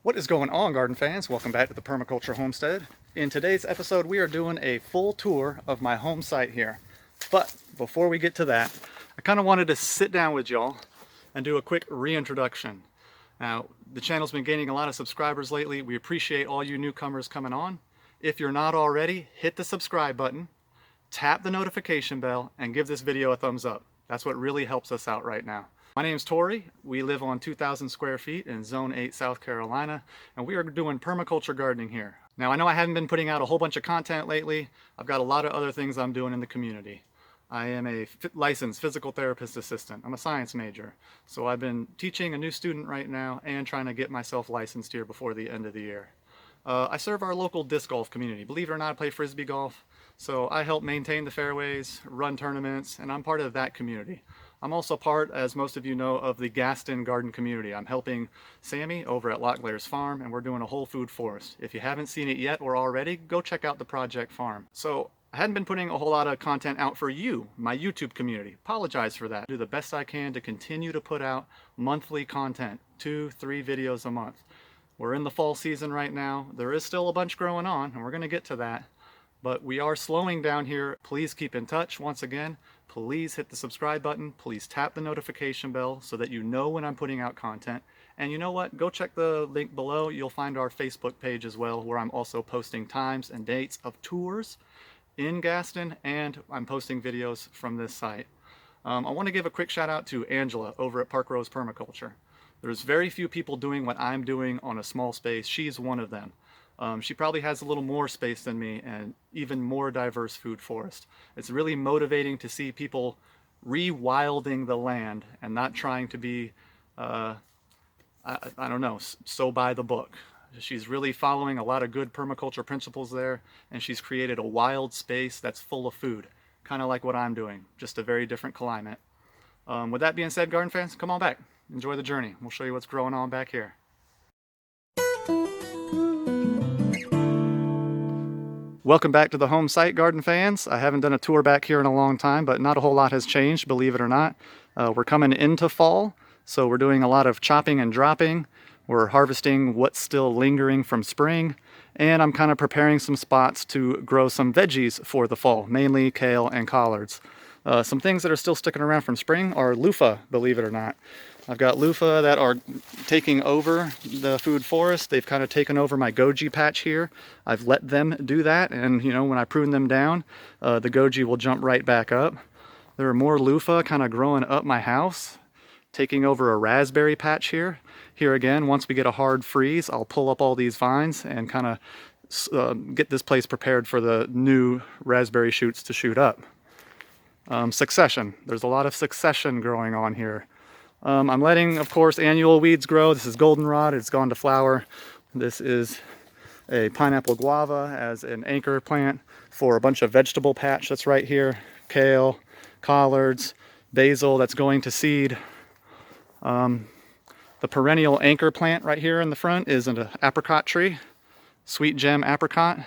What is going on, garden fans? Welcome back to the Permaculture Homestead. In today's episode, we are doing a full tour of my home site here. But before we get to that, I kind of wanted to sit down with y'all and do a quick reintroduction. Now, the channel's been gaining a lot of subscribers lately. We appreciate all you newcomers coming on. If you're not already, hit the subscribe button, tap the notification bell, and give this video a thumbs up. That's what really helps us out right now. My name's Tori. We live on 2,000 square feet in Zone 8, South Carolina, and we are doing permaculture gardening here. Now, I know I haven't been putting out a whole bunch of content lately. I've got a lot of other things I'm doing in the community. I am a licensed physical therapist assistant. I'm a science major. So I've been teaching a new student right now and trying to get myself licensed here before the end of the year. I serve our local disc golf community. Believe it or not, I play frisbee golf. So I help maintain the fairways, run tournaments, and I'm part of that community. I'm also part, as most of you know, of the Gaston garden community. I'm helping Sammy over at Locklear's farm, and we're doing a whole food forest. If you haven't seen it yet or already, go check out the project farm. So I hadn't been putting a whole lot of content out for you, my YouTube community. Apologize for that. Do the best I can to continue to put out monthly content, 2-3 videos a month. We're in the fall season right now. There is still a bunch growing on, and we're going to get to that. But we are slowing down here. Please keep in touch. Once again, please hit the subscribe button. Please tap the notification bell so that you know when I'm putting out content. And you know what? Go check the link below. You'll find our Facebook page as well, where I'm also posting times and dates of tours in Gaston, and I'm posting videos from this site. I want to give a quick shout out to Angela over at Park Rose Permaculture. There's very few people doing what I'm doing on a small space. She's one of them. She probably has a little more space than me and even more diverse food forest. It's really motivating to see people rewilding the land and not trying to be, I don't know, so by the book. She's really following a lot of good permaculture principles there, and she's created a wild space that's full of food, kind of like what I'm doing, just a very different climate. With that being said, garden fans, come on back. Enjoy the journey. We'll show you what's growing on back here. Welcome back to the home site, garden fans. I haven't done a tour back here in a long time, but not a whole lot has changed, believe it or not. We're coming into fall, so we're doing a lot of chopping and dropping. We're harvesting what's still lingering from spring, and I'm kind of preparing some spots to grow some veggies for the fall, mainly kale and collards. Some things that are still sticking around from spring are loofah, believe it or not. I've got loofah that are taking over the food forest. They've kind of taken over my goji patch here. I've let them do that, and you know, when I prune them down, the goji will jump right back up. There are more loofah kind of growing up my house, taking over a raspberry patch here. Here again, once we get a hard freeze, I'll pull up all these vines and kind of get this place prepared for the new raspberry shoots to shoot up. Succession. There's a lot of succession growing on here. I'm letting, of course, annual weeds grow. This is goldenrod. It's gone to flower. This is a pineapple guava as an anchor plant for a bunch of vegetable patch that's right here. Kale, collards, basil that's going to seed. The perennial anchor plant right here in the front is an apricot tree, sweet gem apricot.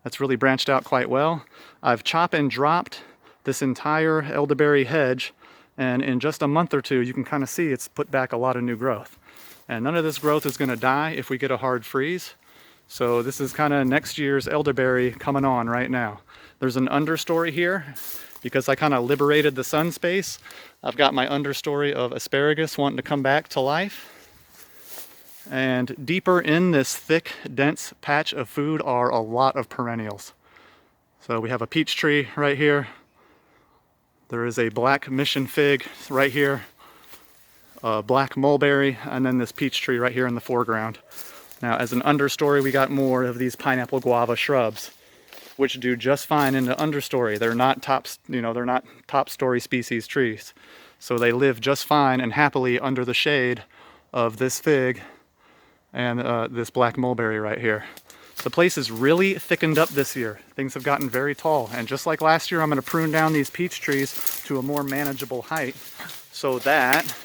That's really branched out quite well. I've chopped and dropped this entire elderberry hedge, and in just a month or two you can kind of see it's put back a lot of new growth. And none of this growth is going to die if we get a hard freeze. So this is kind of next year's elderberry coming on right now. There's an understory here because I kind of liberated the sun space. I've got my understory of asparagus wanting to come back to life. And deeper in this thick, dense patch of food are a lot of perennials. So we have a peach tree right here. There is a black mission fig right here, a black mulberry, and then this peach tree right here in the foreground. Now, as an understory, we got more of these pineapple guava shrubs, which do just fine in the understory. They're not they're not top story species trees. So they live just fine and happily under the shade of this fig and this black mulberry right here. The place is really thickened up this year. Things have gotten very tall, and just like last year, I'm going to prune down these peach trees to a more manageable height so that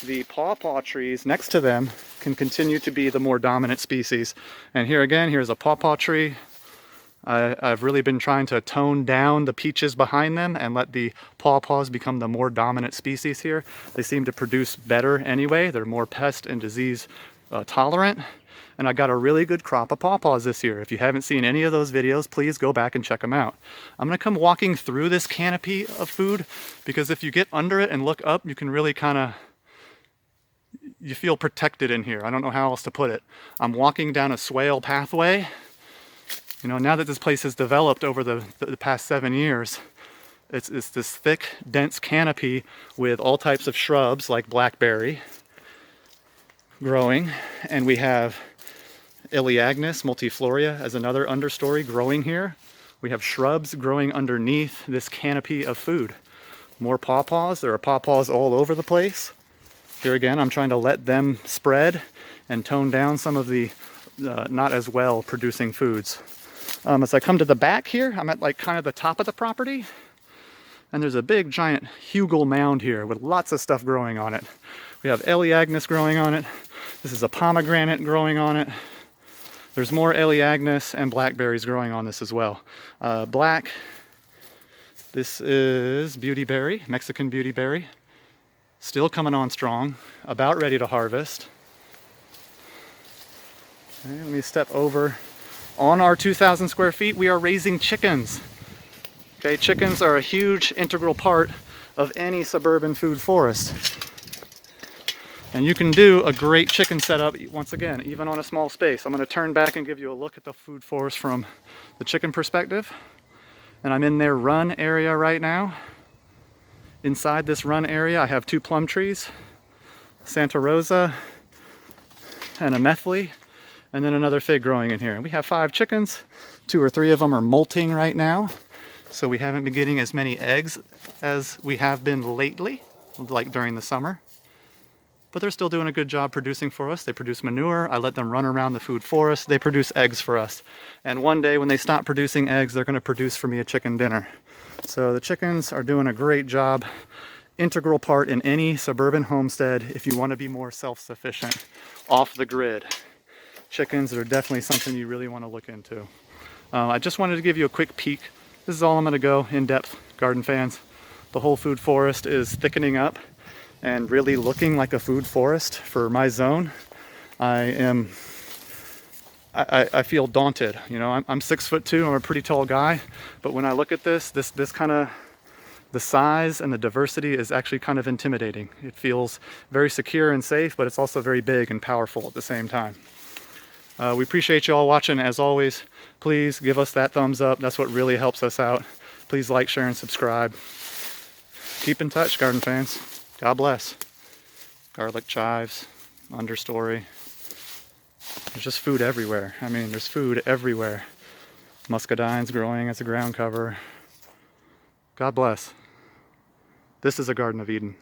the pawpaw trees next to them can continue to be the more dominant species. And here again, here's a pawpaw tree. I've really been trying to tone down the peaches behind them and let the pawpaws become the more dominant species here. They seem to produce better anyway. They're more pest and disease tolerant. And I got a really good crop of pawpaws this year. If you haven't seen any of those videos, please go back and check them out. I'm gonna come walking through this canopy of food because if you get under it and look up, you can really you feel protected in here. I don't know how else to put it. I'm walking down a swale pathway. You know, now that this place has developed over the past 7 years, it's this thick, dense canopy with all types of shrubs like blackberry growing. And we have Elaeagnus multifloria as another understory growing here. We have shrubs growing underneath this canopy of food. More pawpaws. There are pawpaws all over the place. Here again, I'm trying to let them spread and tone down some of the not as well producing foods. As I come to the back here, I'm at like kind of the top of the property, and there's a big giant hugel mound here with lots of stuff growing on it. We have Elaeagnus growing on it. This is a pomegranate growing on it. There's more Elaeagnus and blackberries growing on this as well. This is beautyberry, Mexican beautyberry. Still coming on strong, about ready to harvest. Okay, let me step over. On our 2,000 square feet, we are raising chickens. Okay, chickens are a huge integral part of any suburban food forest. And you can do a great chicken setup, once again, even on a small space. I'm going to turn back and give you a look at the food forest from the chicken perspective. And I'm in their run area right now. Inside this run area, I have 2 plum trees, Santa Rosa and a methley, and then another fig growing in here. And we have 5 chickens. 2 or 3 of them are molting right now. So we haven't been getting as many eggs as we have been lately, like during the summer. But they're still doing a good job producing for us. They produce manure. I let them run around the food forest. They produce eggs for us. And one day when they stop producing eggs, they're going to produce for me a chicken dinner. So the chickens are doing a great job. Integral part in any suburban homestead if you want to be more self-sufficient, off the grid. Chickens are definitely something you really want to look into. I just wanted to give you a quick peek. This is all I'm going to go in depth, garden fans. The whole food forest is thickening up and really looking like a food forest for my zone. I feel daunted. You know, I'm 6'2", I'm a pretty tall guy, but when I look at this kind of, the size and the diversity is actually kind of intimidating. It feels very secure and safe, but it's also very big and powerful at the same time. We appreciate you all watching. As always, please give us that thumbs up. That's what really helps us out. Please like, share, and subscribe. Keep in touch, garden fans. God bless. Garlic chives, understory. There's just food everywhere. I mean, there's food everywhere. Muscadine's growing as a ground cover. God bless. This is a Garden of Eden.